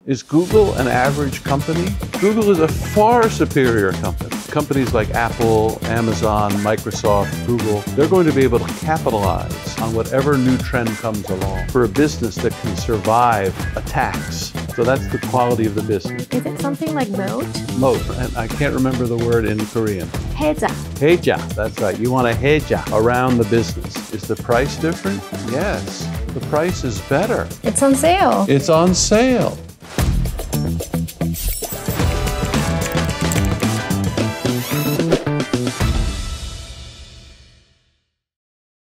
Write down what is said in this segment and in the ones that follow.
Is Google an average company? Google is a far superior company. Companies like Apple, Amazon, Microsoft, Google, they're going to be able to capitalize on whatever new trend comes along for a business that can survive attacks. So that's the quality of the business. Is it something like moat? Moat, and I can't remember the word in Korean. 해자. 해자, that's right. You want a 해자 around the business. Is the price different? Yes. The price is better. It's on sale. It's on sale.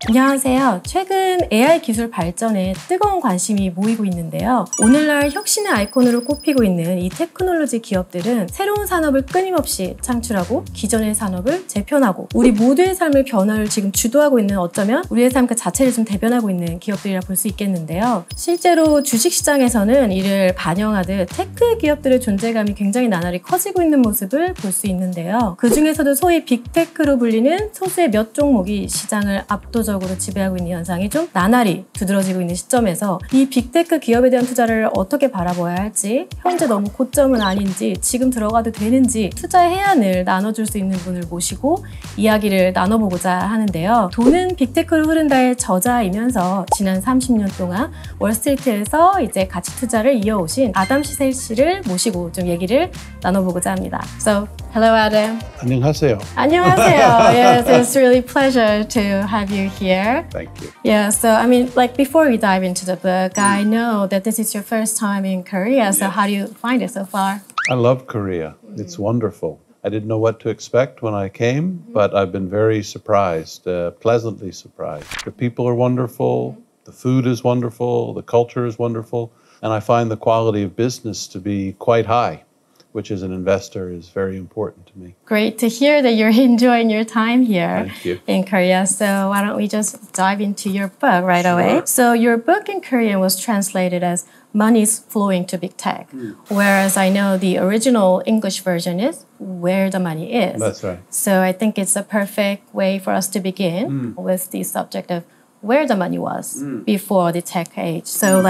안녕하세요. 최근 AI 기술 발전에 뜨거운 관심이 모이고 있는데요. 오늘날 혁신의 아이콘으로 꼽히고 있는 이 테크놀로지 기업들은 새로운 산업을 끊임없이 창출하고 기존의 산업을 재편하고 우리 모두의 삶의 변화를 지금 주도하고 있는, 어쩌면 우리의 삶 그 자체를 좀 대변하고 있는 기업들이라 볼 수 있겠는데요. 실제로 주식시장에서는 이를 반영하듯 테크 기업들의 존재감이 굉장히 나날이 커지고 있는 모습을 볼 수 있는데요. 그 중에서도 소위 빅테크로 불리는 소수의 몇 종목이 시장을 압도적으로 지배하고 있는 현상이 좀 나날이 두드러지고 있는 시점에서 이 빅테크 기업에 대한 투자를 어떻게 바라봐야 할지, 현재 너무 고점은 아닌지, 지금 들어가도 되는지 투자의 해안을 나눠줄 수 있는 분을 모시고 이야기를 나눠보고자 하는데요. 돈은 빅테크로 흐른다의 저자이면서 지난 30년 동안 월스트리트에서 이제 가치 투자를 이어오신 아담 시셀 씨를 모시고 좀 얘기를 나눠보고자 합니다. So, hello Adam. 안녕하세요. 안녕하세요. Yes, it's really a pleasure to have you here. Thank you. Yeah, so I mean, like before we dive into the book, I know that this is your first time in Korea, so how do you find it so far? I love Korea. It's wonderful. I didn't know what to expect when I came, but I've been very surprised, pleasantly surprised. The people are wonderful, the food is wonderful, the culture is wonderful, and I find the quality of business to be quite high, which as an investor is very important to me. Great to hear that you're enjoying your time here Thank you. in Korea. So why don't we just dive into your book right away? So your book in Korean was translated as Money's Flowing to Big Tech, whereas I know the original English version is Where the Money Is. That's right. So I think it's a perfect way for us to begin with the subject of where the money was before the tech age. So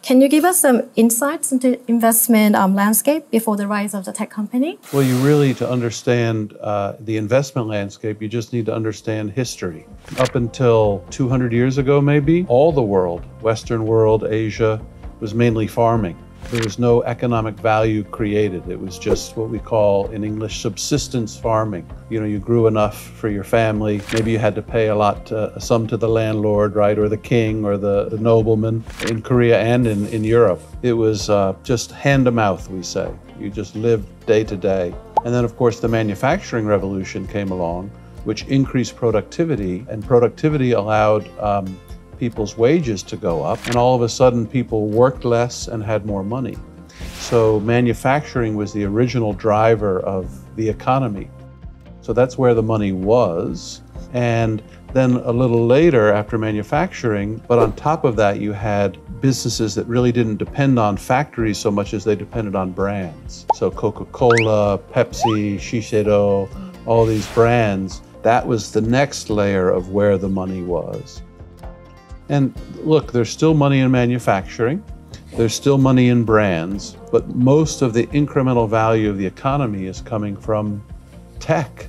can you give us some insights into investment landscape before the rise of the tech company? Well, you really, to understand the investment landscape, you just need to understand history. Up until 200 years ago, maybe, all the world, Western world, Asia, was mainly farming. There was no economic value created. It was just what we call in English subsistence farming. You know, you grew enough for your family. Maybe you had to pay a sum to the landlord, right, or the king or the nobleman in Korea and in Europe. It was just hand to mouth, we say. You just lived day to day. And then, of course, the manufacturing revolution came along, which increased productivity, and productivity allowed people's wages to go up, and all of a sudden people worked less and had more money. So manufacturing was the original driver of the economy. So that's where the money was. And then a little later, after manufacturing, but on top of that, you had businesses that really didn't depend on factories so much as they depended on brands. So Coca-Cola, Pepsi, Shiseido, all these brands, that was the next layer of where the money was. And look, there's still money in manufacturing, there's still money in brands, but most of the incremental value of the economy is coming from tech.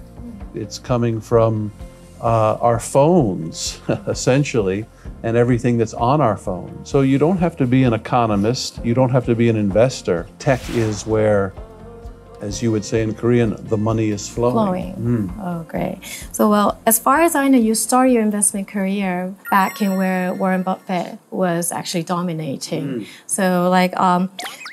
It's coming from our phones, essentially, and everything that's on our phone. So you don't have to be an economist, you don't have to be an investor. Tech is where, as you would say in Korean, the money is flowing. Oh, great. So, well, as far as I know, you started your investment career back in where Warren Buffett was actually dominating. So,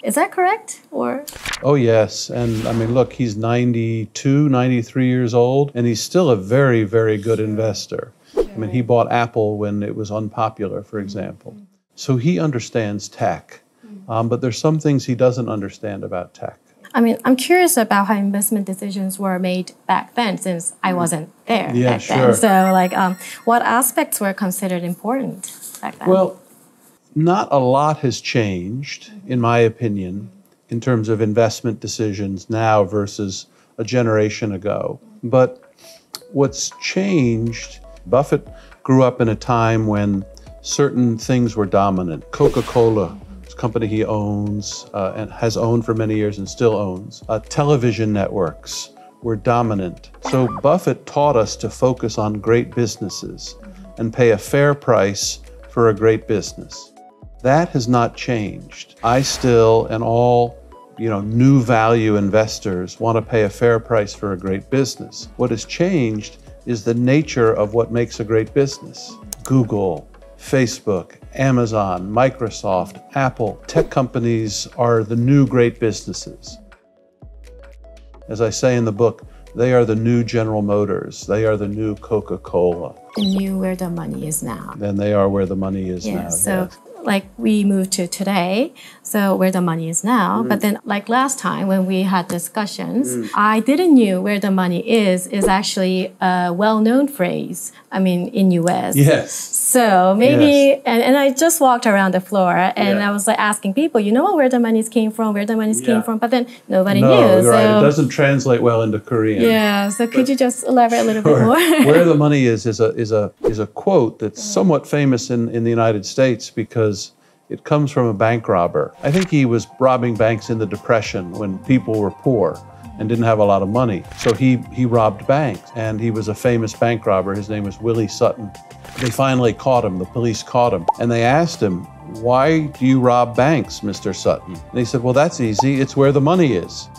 is that correct? Or? Oh, yes. And I mean, look, he's 92, 93 years old, and he's still a very, very good investor. I mean, he bought Apple when it was unpopular, for example. So he understands tech, but there's some things he doesn't understand about tech. I mean, I'm curious about how investment decisions were made back then, since I wasn't there back then. So, what aspects were considered important back then? Well, not a lot has changed, in my opinion, in terms of investment decisions now versus a generation ago. But what's changed, Buffett grew up in a time when certain things were dominant. Coca-Cola a company he owns and has owned for many years and still owns. Television networks were dominant. So Buffett taught us to focus on great businesses and pay a fair price for a great business. That has not changed. I still, and all new value investors, want to pay a fair price for a great business. What has changed is the nature of what makes a great business. Google, Facebook, Amazon, Microsoft, Apple, tech companies are the new great businesses. As I say in the book, they are the new General Motors. They are the new Coca-Cola. The new where the money is now. And they are where the money is now. So like we moved to today, so where the money is now. But then like last time when we had discussions, I didn't knew where the money is actually a well-known phrase, in US. Yes. So maybe, and I just walked around the floor and I was like asking people, where the money came from, but then nobody knew. Right. So, it doesn't translate well into Korean. Yeah, so could you just elaborate a little bit more? Where the money is a quote that's somewhat famous in the United States because it comes from a bank robber. I think he was robbing banks in the Depression when people were poor and didn't have a lot of money. So he robbed banks, and he was a famous bank robber. His name was Willie Sutton. They finally caught him, the police caught him, and they asked him, "Why do you rob banks, Mr. Sutton?" And he said, "Well, that's easy, it's where the money is."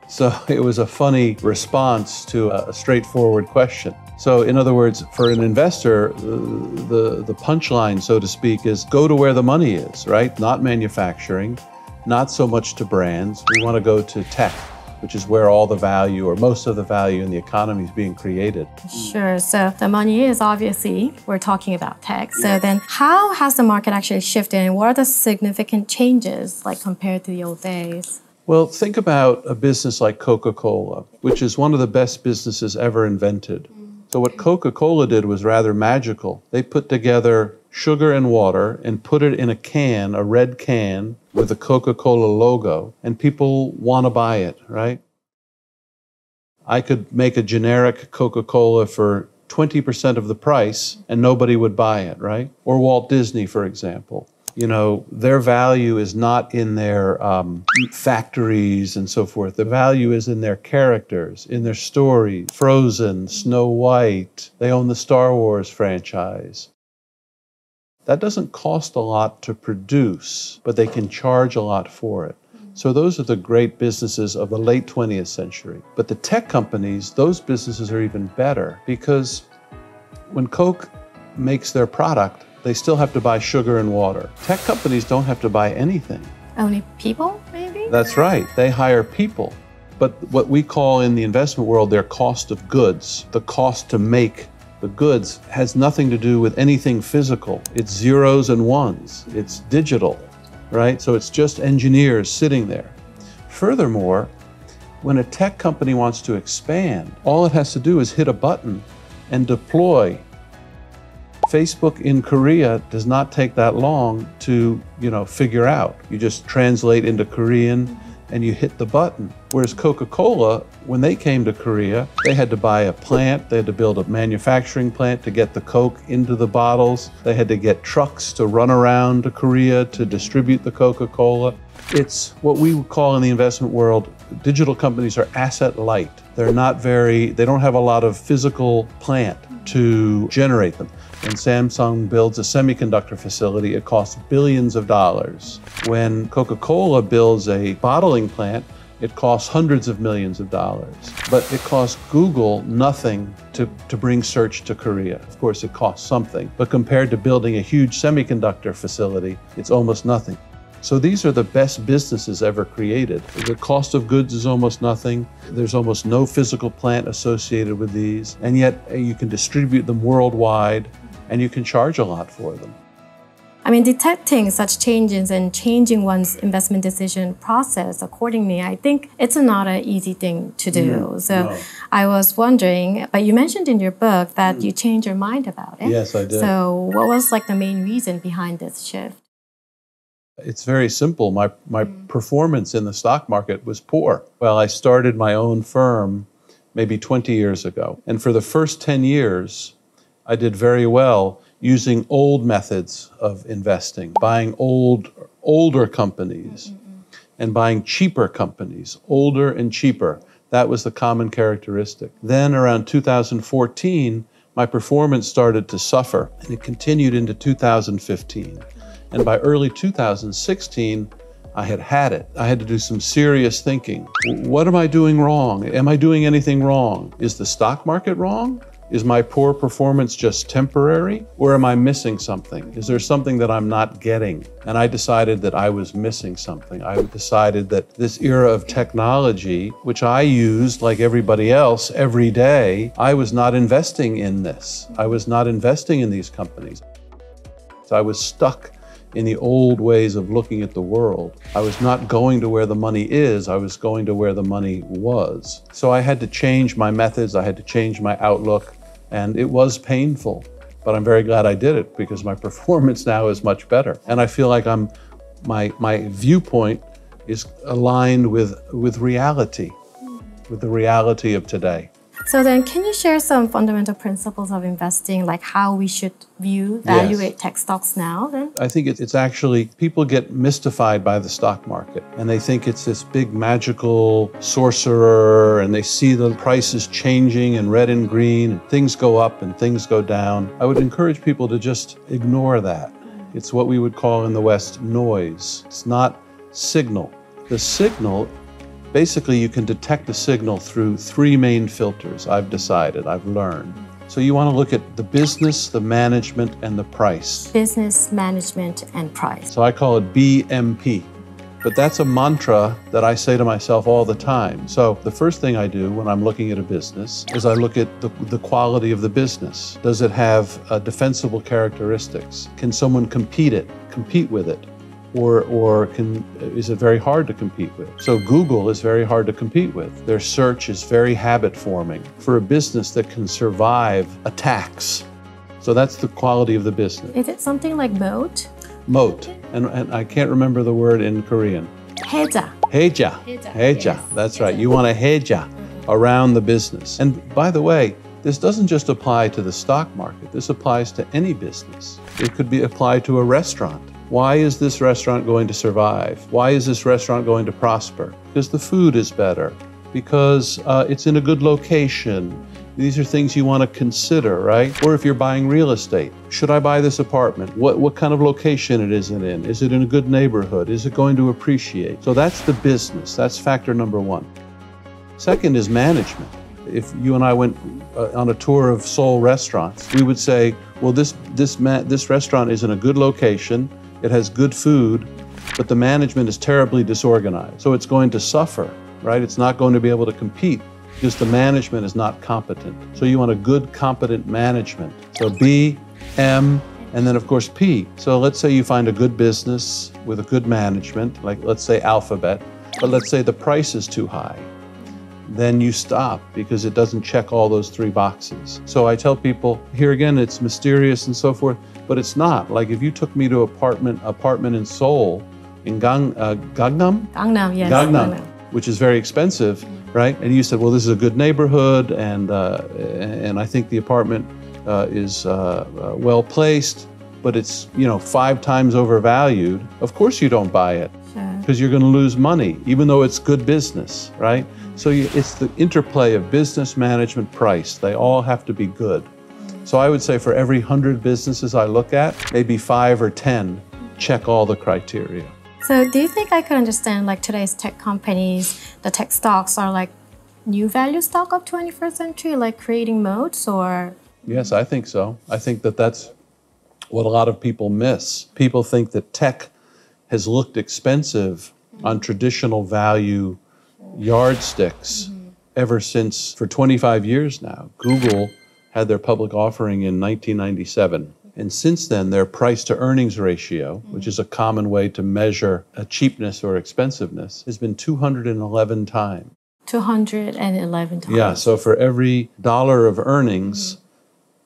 So it was a funny response to a straightforward question. So in other words, for an investor, the punchline, so to speak, is go to where the money is, right? Not manufacturing, not so much to brands. We want to go to tech, which is where all the value or most of the value in the economy is being created. Sure. So the money is obviously, we're talking about tech. So then how has the market actually shifted and what are the significant changes like compared to the old days? Well, think about a business like Coca-Cola, which is one of the best businesses ever invented. So what Coca-Cola did was rather magical. They put together sugar and water and put it in a can, a red can, with the Coca-Cola logo, and people want to buy it, right? I could make a generic Coca-Cola for 20% of the price and nobody would buy it, right? Or Walt Disney, for example. Their value is not in their factories and so forth. The value is in their characters, in their stories. Frozen, Snow White. They own the Star Wars franchise. That doesn't cost a lot to produce, but they can charge a lot for it. So those are the great businesses of the late 20th century. But the tech companies, those businesses are even better because when Coke makes their product, they still have to buy sugar and water. Tech companies don't have to buy anything. Only people, maybe? That's right. They hire people. But what we call in the investment world their cost of goods, the cost to make the goods, has nothing to do with anything physical. It's zeros and ones. It's digital, right? So it's just engineers sitting there. Furthermore, when a tech company wants to expand, all it has to do is hit a button and deploy. Facebook in Korea does not take that long to, figure out. You just translate into Korean and you hit the button. Whereas Coca-Cola, when they came to Korea, they had to buy a plant, they had to build a manufacturing plant to get the Coke into the bottles. They had to get trucks to run around to Korea to distribute the Coca-Cola. It's what we would call in the investment world, digital companies are asset light. They don't have a lot of physical plant to generate them. When Samsung builds a semiconductor facility, it costs billions of dollars. When Coca-Cola builds a bottling plant, it costs hundreds of millions of dollars. But it costs Google nothing to bring search to Korea. Of course, it costs something, but compared to building a huge semiconductor facility, it's almost nothing. So these are the best businesses ever created. The cost of goods is almost nothing. There's almost no physical plant associated with these, and yet you can distribute them worldwide, and you can charge a lot for them. Detecting such changes and changing one's investment decision process accordingly, I think it's not an easy thing to do. I was wondering, but you mentioned in your book that you changed your mind about it. Yes, I did. So what was the main reason behind this shift? It's very simple. My performance in the stock market was poor. Well, I started my own firm maybe 20 years ago. And for the first 10 years, I did very well using old methods of investing, buying old older companies and buying cheaper companies, older and cheaper. That was the common characteristic. Then around 2014, my performance started to suffer, and it continued into 2015. And by early 2016, I had it. I had to do some serious thinking. What am I doing wrong? Am I doing anything wrong? Is the stock market wrong? Is my poor performance just temporary? Or am I missing something? Is there something that I'm not getting? And I decided that I was missing something. I decided that this era of technology, which I used like everybody else every day, I was not investing in this. I was not investing in these companies. So I was stuck in the old ways of looking at the world. I was not going to where the money is, I was going to where the money was. So I had to change my methods, I had to change my outlook, and it was painful. But I'm very glad I did it because my performance now is much better. And I feel like my viewpoint is aligned with reality, with the reality of today. So then, can you share some fundamental principles of investing, like how we should evaluate tech stocks now then? I think it's actually, people get mystified by the stock market and they think it's this big magical sorcerer and they see the prices changing in red and green and things go up and things go down. I would encourage people to just ignore that. It's what we would call in the West noise. It's not signal. The signal, basically, you can detect a signal through three main filters. I've learned. So you want to look at the business, the management, and the price. Business, management, and price. So I call it BMP. But that's a mantra that I say to myself all the time. So the first thing I do when I'm looking at a business is I look at the quality of the business. Does it have defensible characteristics? Can someone compete with it? Or is it very hard to compete with? So Google is very hard to compete with. Their search is very habit-forming for a business that can survive attacks. So that's the quality of the business. Is it something like moat? Moat. And I can't remember the word in Korean. 해자. 해자. Yes. That's right. You want a 해자 around the business. And by the way, this doesn't just apply to the stock market. This applies to any business. It could be applied to a restaurant. Why is this restaurant going to survive? Why is this restaurant going to prosper? Because the food is better, because it's in a good location. These are things you want to consider, right? Or if you're buying real estate, should I buy this apartment? What kind of location it is in? Is it in a good neighborhood? Is it going to appreciate? So that's the business. That's factor number one. Second is management. If you and I went on a tour of Seoul restaurants, we would say, well, this restaurant is in a good location. It has good food, but the management is terribly disorganized. So it's going to suffer, right? It's not going to be able to compete because the management is not competent. So you want a good, competent management. So B, M, and then of course P. So let's say you find a good business with a good management, like let's say Alphabet, but let's say the price is too high. Then you stop because it doesn't check all those three boxes. So I tell people, here again, it's mysterious and so forth, but it's not. Like if you took me to apartment in Seoul, in Gangnam? Gangnam, yes. Gangnam, which is very expensive, right? And you said, well, this is a good neighborhood, and I think the apartment is well placed, but it's 5 times overvalued. Of course you don't buy it because you're going to lose money, even though it's good business, right? So it's the interplay of business, management, price. They all have to be good. So I would say for every 100 businesses I look at, maybe 5 or 10 check all the criteria. So do you think I could understand like today's tech companies, the tech stocks are like new value stock of 21st century, like creating moats or? Yes, I think so. I think that's what a lot of people miss. People think that tech has looked expensive on traditional value yardsticks ever since, for 25 years now. Google had their public offering in 1997. And since then, their price to earnings ratio, which is a common way to measure a cheapness or expensiveness, has been 211 times. 211 times. Yeah, so for every dollar of earnings,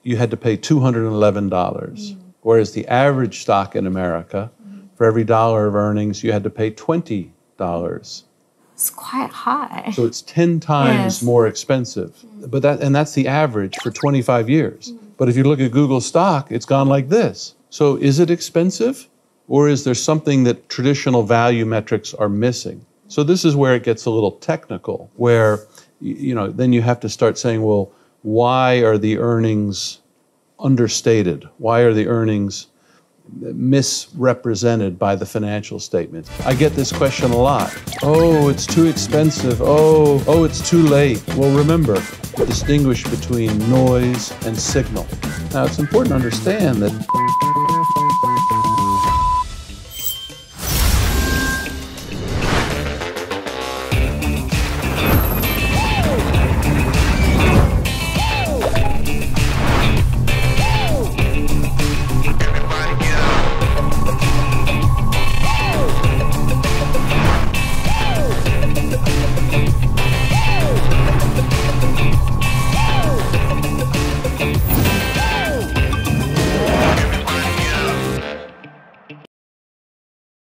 you had to pay $211. Whereas the average stock in America, for every dollar of earnings, you had to pay $20. It's quite high. So it's 10 times more expensive. But that's the average for 25 years. But if you look at Google stock, it's gone like this. So is it expensive? Or is there something that traditional value metrics are missing? So this is where it gets a little technical, where then you have to start saying, well, why are the earnings understated? Why are the earnings misrepresented by the financial statement? I get this question a lot. Oh, it's too expensive. Oh, it's too late. Well, remember, distinguish between noise and signal. Now, it's important to understand that